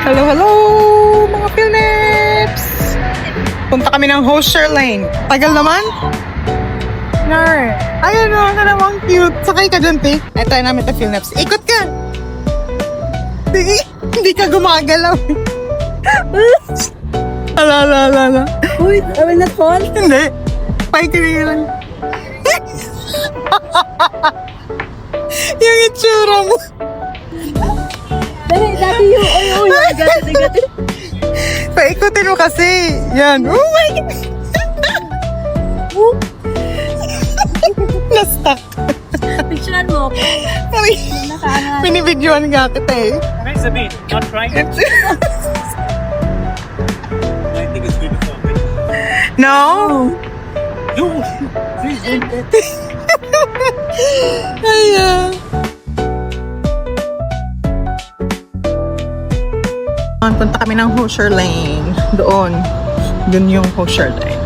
Hello, hello mga Philnips! Punta kami ng Hosher Lane. Tagal naman? Nar. Ayun o, na namang cute. Sakay ka dyan, te. Ay, try namin ito, Philnips. Ikot ka! Sige, hindi ka gumagalaw. Ala. Uy, I will not fall. Hindi. Pakikinig lang. Yung itsura mo. Dali, dati yung, uy, gati. Paikutin mo kasi. Yan. Oh my God. Na-stuck. Picturean mo ako. Ay, Nakaangat. binibidyoan nga kita eh. Nice a bit, not right. I think it's beautiful. No? No, Ay, punta kami ng Hosher Lane. Doon. Doon yung Hosher Lane.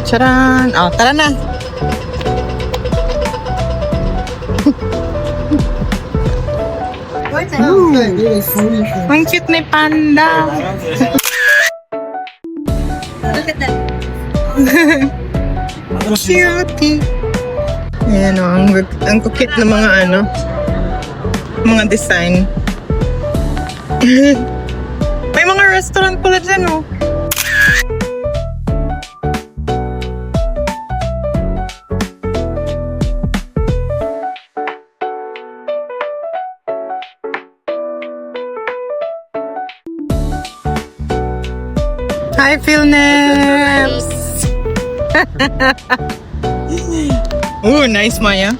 Charan! Oh, tara na! Ang cute ni Panda! Look at that. Cutie! Ayan o, ang kukit ng mga mga design. May mga restaurant pala dyan o. Hi, Philnips! Ooh, nice, Maya.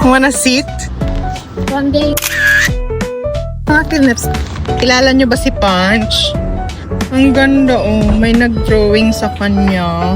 Wanna sit? One day. Ah, Philnips, kilala nyo ba si Punch? Ang ganda oh, may nag-drawing sa kanya.